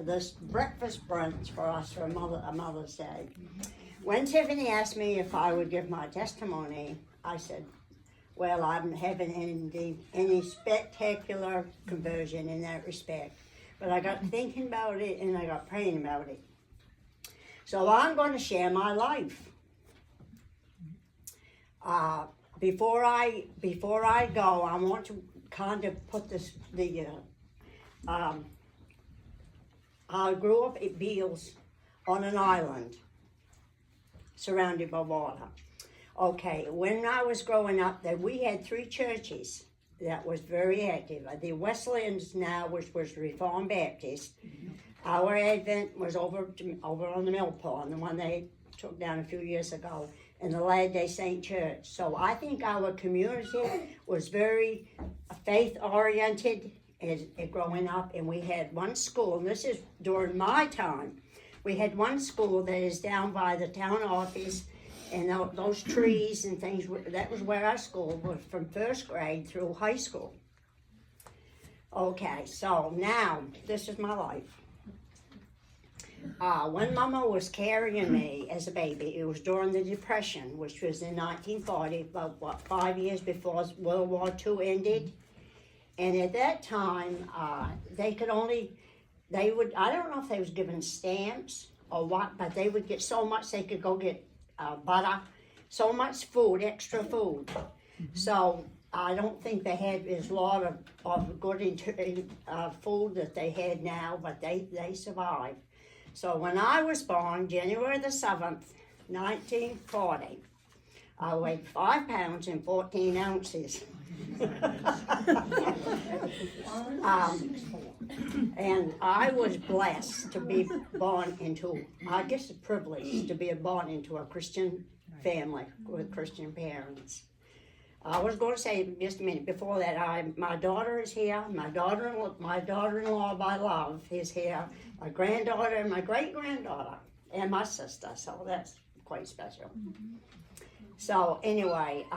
this breakfast brunch for us for a Mother's Day. When Tiffany asked me if I would give my testimony, I said, well, I haven't any spectacular conversion in that respect. But I got thinking about it and I got praying about it. So I'm going to share my life. Before I go, I want to kind of put I grew up at Beals on an island surrounded by water. Okay, when I was growing up, we had 3 churches that was very active. The Wesleyans now, which was Reformed Baptist. Our Advent was over on the Mill Pond, the one they took down a few years ago, and the Latter-day Saint Church. So I think our community was very faith-oriented as growing up, and we had one school, and this is during my time. We had one school that is down by the town office, and those trees and things, that was where our school was from 1st grade through high school. Okay, so now, this is my life. When Mama was carrying me as a baby, it was during the Depression, which was in 1940, about 5 years before World War II ended. And at that time, I don't know if they was given stamps or what, but they would get so much they could go get butter, so much food, extra food. So I don't think they had as lot of good food that they had now, but they survived. So when I was born, January the 7th, 1940, I weighed 5 pounds and 14 ounces. And I was blessed to be born into, I guess a privilege, to be born into a Christian family with Christian parents. I was going to say just a minute before that, my daughter is here, my daughter-in-law by love is here, my granddaughter and my great-granddaughter, and my sister, so that's quite special. So anyway,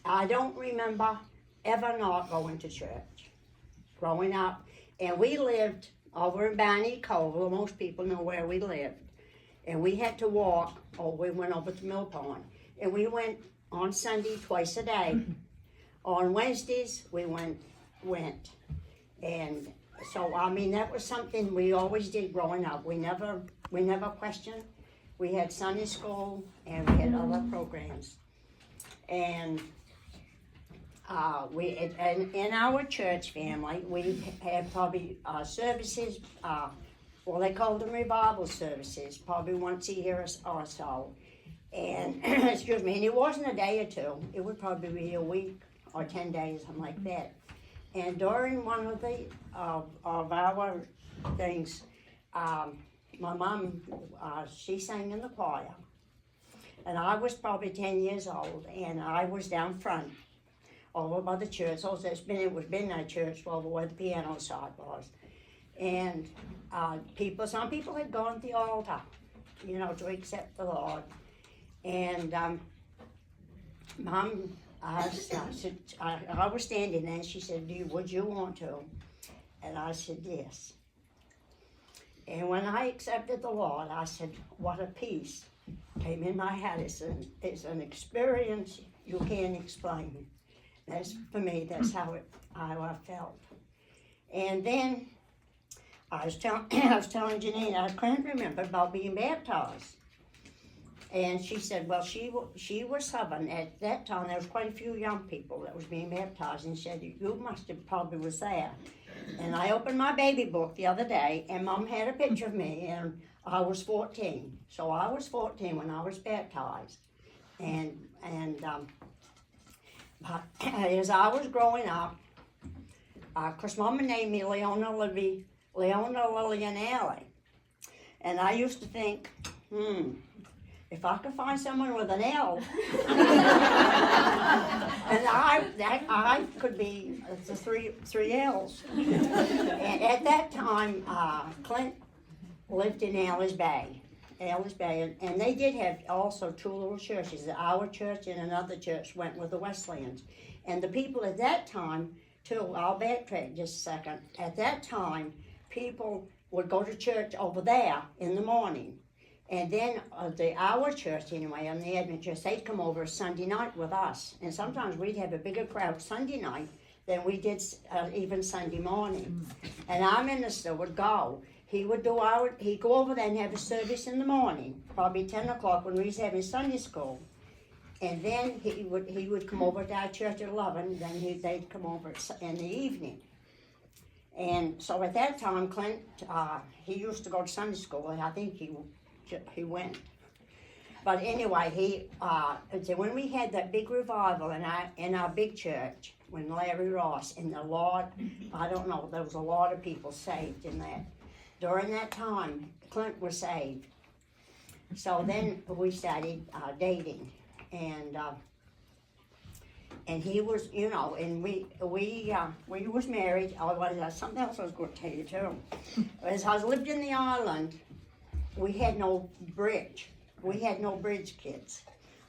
I don't remember ever not going to church growing up, and we lived over in Barney Cove. Well, most people know where we lived, and we had to walk, we went over to Mill Pond, and we went on Sunday twice a day. On Wednesdays we went, and so I mean that was something we always did growing up. We never questioned. We had Sunday school and we had other programs, and in our church family we had probably services. Well, they called them revival services, probably once a year or so. And, excuse me, and it wasn't a day or two. It would probably be a week or 10 days, something like that. And during one of our things, my mom, she sang in the choir. And I was probably 10 years old, and I was down front over by the church. Also, it was Midnight Church over where the piano side was. And some people had gone to the altar, to accept the Lord. And Mom, I was standing there, and she said, would you want to? And I said, yes. And when I accepted the Lord, I said, what a peace came in my heart. It's an experience you can't explain. For me, that's how I felt. And then I was telling Janine, I couldn't remember about being baptized. And she said, well, she was stubborn. At that time, there was quite a few young people that was being baptized, and she said, you must have probably was there. And I opened my baby book the other day, and Mom had a picture of me, and I was 14. So I was 14 when I was baptized. But as I was growing up, because Mama named me Leona Lillian Alley. And I used to think, if I could find someone with an L, and I could be the three L's. And at that time, Clint lived in Alice Bay, and they did have also 2 little churches. Our church and another church went with the Wesleyans. And the people at that time, too, I'll backtrack just a second. At that time, people would go to church over there in the morning. And then our church anyway, on the Adventist, they'd come over Sunday night with us. And sometimes we'd have a bigger crowd Sunday night than we did even Sunday morning. And our minister would go. He'd go over there and have a service in the morning, probably 10 o'clock when we was having Sunday school. And then he would come over to our church at 11, then they'd come over in the evening. And so at that time, Clint, he used to go to Sunday school, and I think he went. But anyway, when we had that big revival in our big church, when Larry Ross and the Lord, I don't know, there was a lot of people saved in that. During that time, Clint was saved. So then we started dating, and he was, and we was married. Something else I was going to tell you too. As I lived in the island, we had no bridge. We had no bridge kids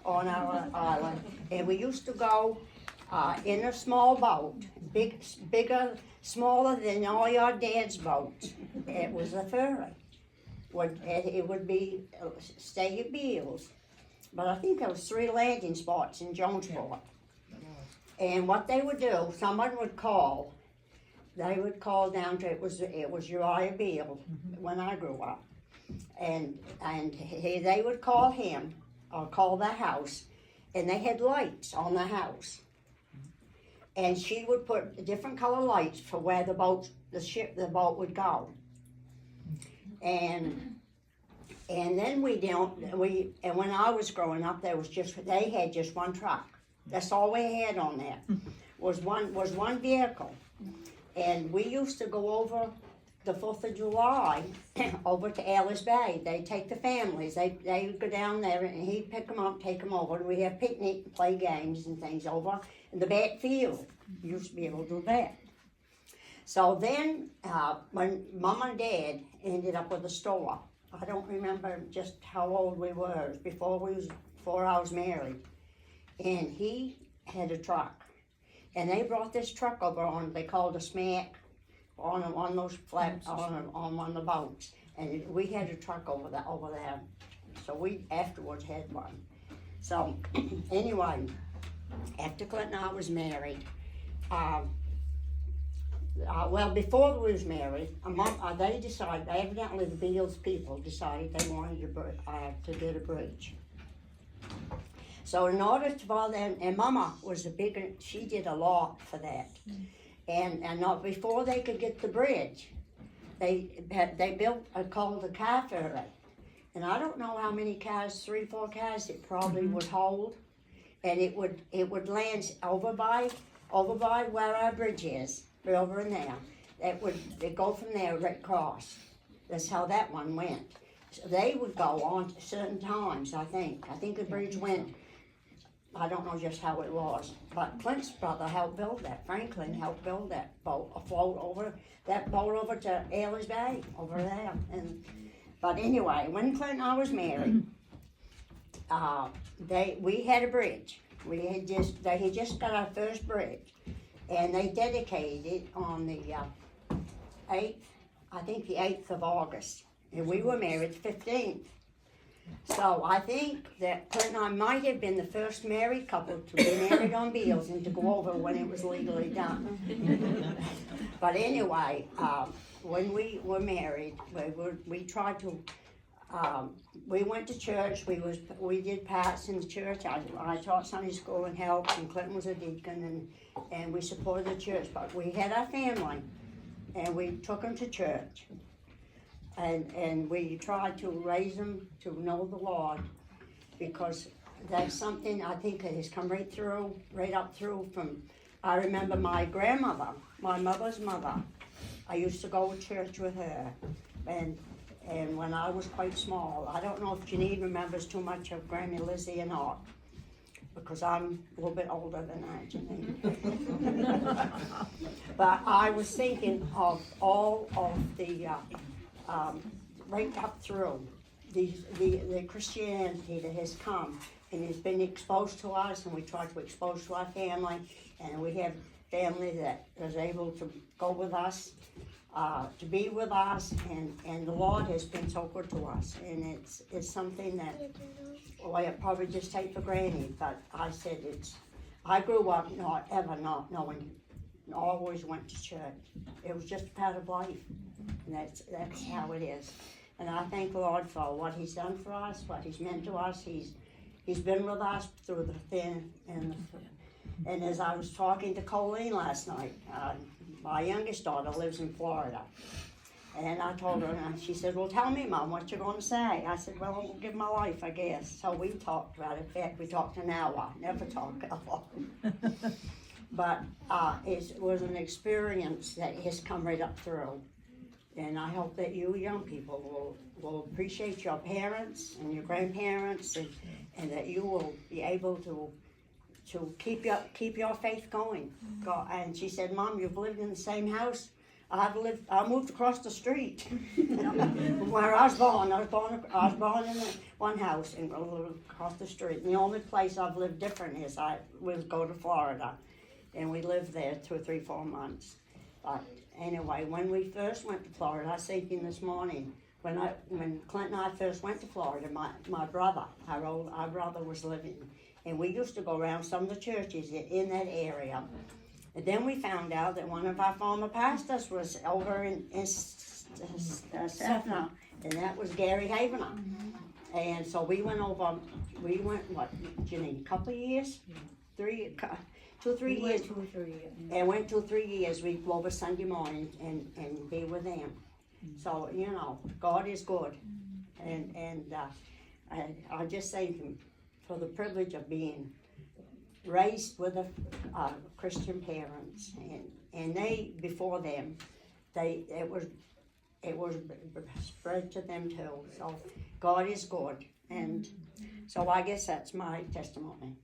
on our island, and we used to go in a small boat, smaller than all your dad's boats. It was a ferry. It would be stay at Beals, but I think there was 3 landing spots in Jonesport. And what they would do, someone would call. They would call down to it was Uriah Beale when I grew up, and they would call him or call the house, and they had lights on the house. And she would put different color lights for where the boat would go. And then when I was growing up, they had just one truck. That's all we had on there, was one vehicle. And we used to go over the 4th of July over to Alice Bay. They'd take the families, they would go down there and he'd pick them up, take them over, and we'd have picnic and play games and things over in the back field. We used to be able to do that. So then, when Mom and Dad ended up with a store, I don't remember just how old we were. It was before I was married. And he had a truck. And they brought this truck over they called a smack, on those flat, on one of the boats. And we had a truck over there. So we afterwards had one. So anyway, after Clint and I was married, before we was married, they decided, evidently the Beals people decided they wanted to get a bridge. So in order to buy them, and Mama was she did a lot for that. And not before they could get the bridge, they built called the car ferry. And I don't know how many cars, 3, 4 cars it probably would hold. And it would land over by where our bridge is, right over in there. They'd go from there right across. That's how that one went. So they would go on certain times, I think. I think the bridge went, I don't know just how it was, but Clint's brother helped build that. Franklin helped build that boat, over to Alice Bay, over there. But anyway, when Clint and I was married, we had a bridge. They had just got our first bridge, and they dedicated it on the 8th, I think the 8th of August, and we were married the 15th. So I think that Clint and I might have been the first married couple to be married on Beals and to go over when it was legally done. But anyway, when we were married, we tried to. We went to church. We did parts in the church. I taught Sunday school and helped, and Clinton was a deacon, and we supported the church. But we had our family, and we took them to church. And we tried to raise them to know the Lord, because that's something I think that has come right up through from, I remember my grandmother, my mother's mother. I used to go to church with her, and when I was quite small. I don't know if Janine remembers too much of Granny Lizzie or not, because I'm a little bit older than that, Janine. But I was thinking of all of the right up through the Christianity that has come and has been exposed to us, and we try to expose to our family, and we have family that is able to go with us. to be with us, and the Lord has been so good to us, and it's something that, well, I probably just take for granted, but I said I grew up not knowing, always went to church. It was just a part of life, and that's how it is. And I thank the Lord for what He's done for us, what He's meant to us. He's been with us through the thin and the thick. And as I was talking to Colleen last night, my youngest daughter lives in Florida. And I told her, and she said, well, tell me, Mom, what you're going to say. I said, well, I'll give my life, I guess. So we talked about it. In fact, we talked an hour, never talked long. But it was an experience that has come right up through. And I hope that you young people will appreciate your parents and your grandparents, and that you will be able to keep your faith going. And she said, Mom, you've lived in the same house. I moved across the street from where I was born. I was born in one house and across the street. And the only place I've lived different is I would go to Florida, and we lived there 2 or 3, 4 months. But anyway, when we first went to Florida, I was thinking this morning, when Clint and I first went to Florida, my brother, our brother was living, and we used to go around some of the churches in that area. And then we found out that one of our former pastors was over in Sethna, and that was Gary Havener. And so we went, what, Janine, a couple of years? 2 or 3 years. 2 or 3 years. And went 2 or 3 years, we'd go over Sunday morning and be with them. So, God is good. And I just thank Him for the privilege of being raised with Christian parents, and they, before them, it was spread to them too. So God is good, and so I guess that's my testimony.